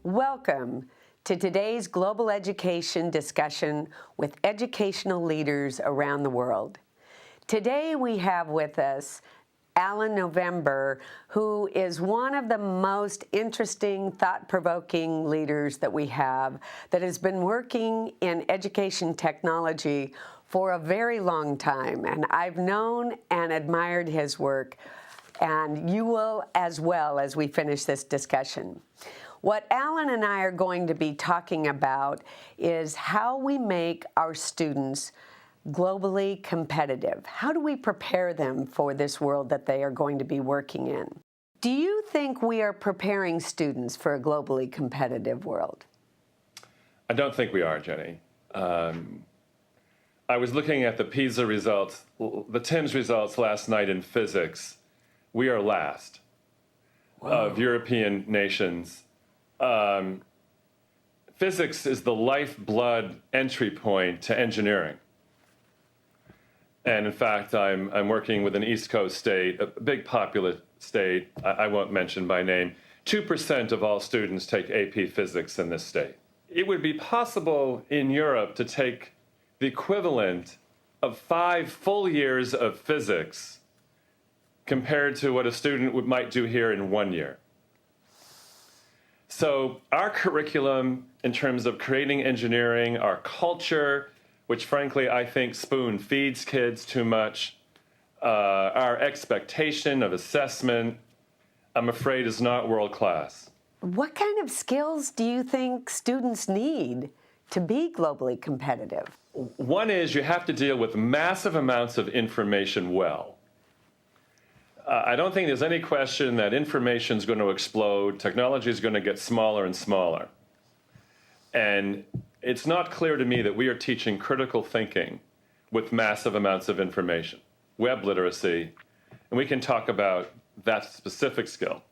Welcome to today's global education discussion with educational leaders around the world. Today we have with us Alan November, who is one of the most interesting, thought-provoking leaders that we have that has been working in education technology for a very long time. And I've known and admired his work, and you will as well as we finish this discussion. What Alan and I are going to be talking about is how we make our students globally competitive. How do we prepare them for this world that they are going to be working in? Do you think we are preparing students for a globally competitive world? I don't think we are, Jenny. I was looking at the PISA results, the TIMSS results last night in physics. We are last of European nations. Physics is the lifeblood entry point to engineering. And in fact, I'm working with an East Coast state, a big populous state, I won't mention by name. 2% of all students take AP physics in this state. It would be possible in Europe to take the equivalent of 5 full years of physics compared to what a student might do here in 1 year. So our curriculum, in terms of creating engineering, our culture, which frankly I think spoon feeds kids too much, our expectation of assessment, I'm afraid is not world class. What kind of skills do you think students need to be globally competitive? One is you have to deal with massive amounts of information well. I don't think there's any question that information is going to explode. Technology is going to get smaller and smaller. And it's not clear to me that we are teaching critical thinking with massive amounts of information, web literacy, and we can talk about that specific skill.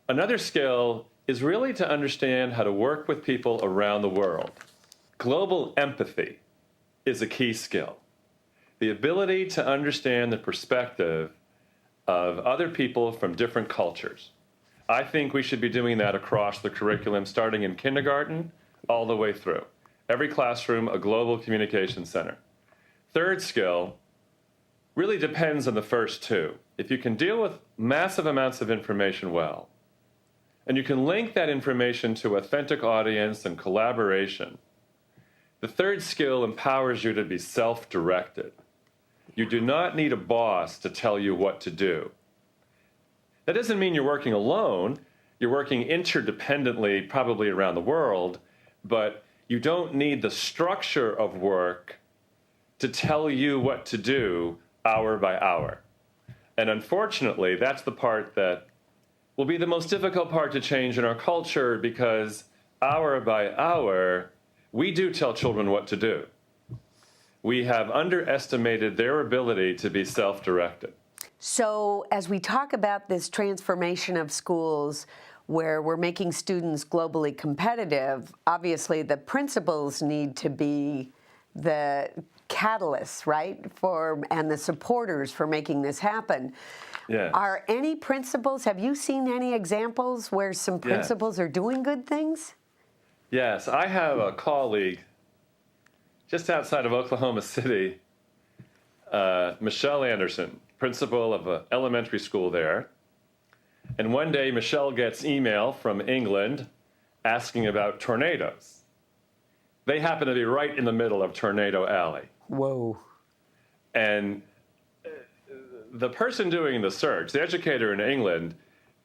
Another skill is really to understand how to work with people around the world. Global empathy is a key skill. The ability to understand the perspective of other people from different cultures. I think we should be doing that across the curriculum, starting in kindergarten all the way through. Every classroom, a global communication center. Third skill really depends on the first two. If you can deal with massive amounts of information well, and you can link that information to authentic audience and collaboration, the third skill empowers you to be self-directed. You do not need a boss to tell you what to do. That doesn't mean you're working alone. You're working interdependently, probably around the world, but you don't need the structure of work to tell you what to do hour by hour. And unfortunately, that's the part that will be the most difficult part to change in our culture, because hour by hour, we do tell children what to do. We have underestimated their ability to be self-directed. So as we talk about this transformation of schools where we're making students globally competitive, obviously the principals need to be the catalysts, right, and the supporters for making this happen. Yes. Are any principals, have you seen any examples where some principals are doing good things? Yes, I have a colleague just outside of Oklahoma City, Michelle Anderson, principal of an elementary school there. And one day, Michelle gets email from England asking about tornadoes. They happen to be right in the middle of Tornado Alley. Whoa. And the person doing the search, the educator in England,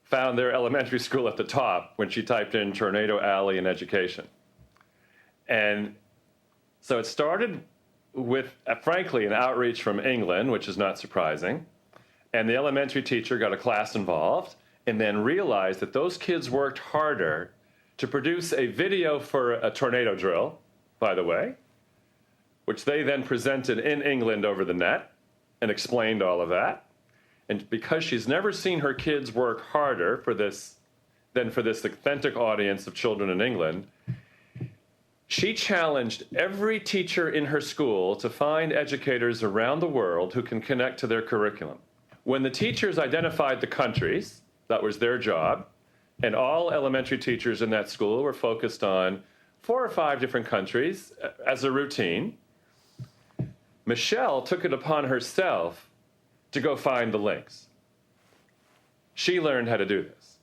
found their elementary school at the top when she typed in Tornado Alley and education. And so it started with, frankly, an outreach from England, which is not surprising. And the elementary teacher got a class involved and then realized that those kids worked harder to produce a video for a tornado drill, by the way, which they then presented in England over the net and explained all of that. And because she's never seen her kids work harder for this than for this authentic audience of children in England, she challenged every teacher in her school to find educators around the world who can connect to their curriculum. When the teachers identified the countries, that was their job, And all elementary teachers in that school were focused on 4 or 5 different countries as a routine. Michelle took it upon herself to go find the links. She learned how to do this.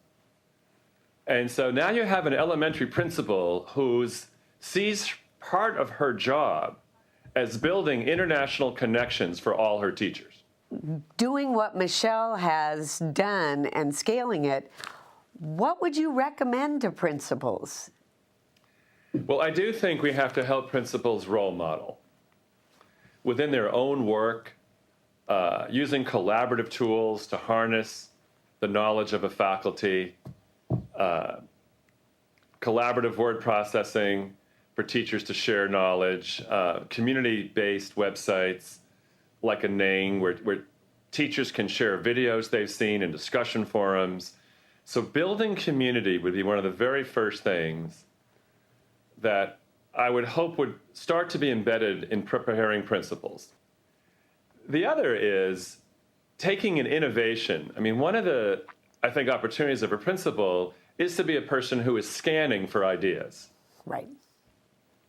And so now you have an elementary principal who sees part of her job as building international connections for all her teachers. Doing what Michelle has done and scaling it, what would you recommend to principals? Well, I do think we have to help principals role model within their own work, using collaborative tools to harness the knowledge of a faculty, collaborative word processing for teachers to share knowledge, community-based websites like a Ning where teachers can share videos they've seen in discussion forums. So building community would be one of the very first things that I would hope would start to be embedded in preparing principals. The other is taking an innovation. I mean, one of the, I think, opportunities of a principal is to be a person who is scanning for ideas. Right.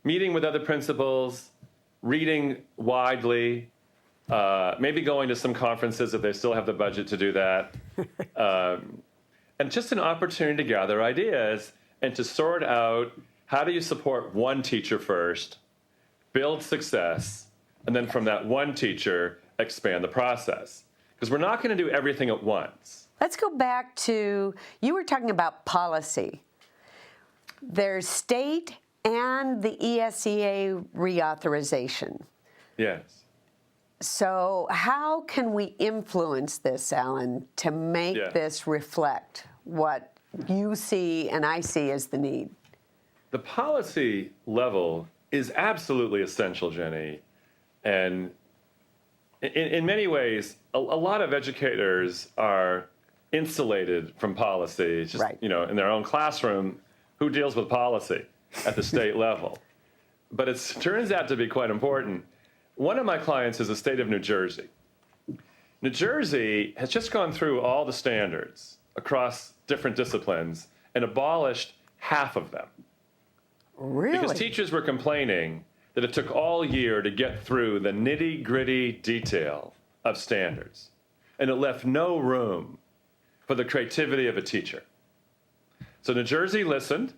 Meeting with other principals, reading widely, maybe going to some conferences if they still have the budget to do that. And just an opportunity to gather ideas and to sort out how do you support one teacher first, build success, and then from that one teacher, expand the process. Because we're not going to do everything at once. Let's go back to, you were talking about policy. There's state and the ESEA reauthorization. Yes. So how can we influence this, Alan, to make this reflect what you see and I see as the need? The policy level is absolutely essential, Jenny. And in many ways, a lot of educators are insulated from policy, just, right. In their own classroom, who deals with policy at the state level. But it turns out to be quite important. One of my clients is the state of New Jersey. New Jersey has just gone through all the standards across different disciplines and abolished half of them. Really? Because teachers were complaining that it took all year to get through the nitty-gritty detail of standards, and it left no room for the creativity of a teacher. So New Jersey listened,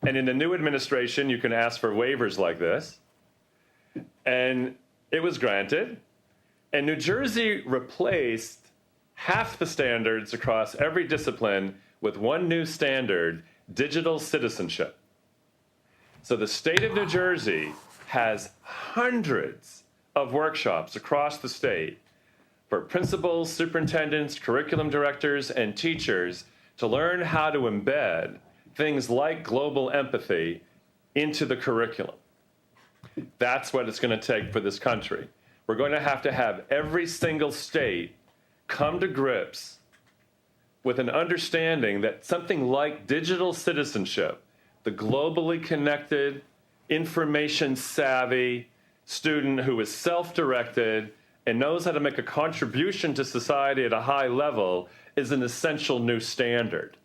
and in the new administration, you can ask for waivers like this, and it was granted, and New Jersey replaced half the standards across every discipline with one new standard, digital citizenship. So the state of New Jersey has hundreds of workshops across the state for principals, superintendents, curriculum directors, and teachers to learn how to embed things like global empathy into the curriculum. That's what it's going to take for this country. We're going to have every single state come to grips with an understanding that something like digital citizenship, the globally connected, information-savvy student who is self-directed and knows how to make a contribution to society at a high level, is an essential new standard.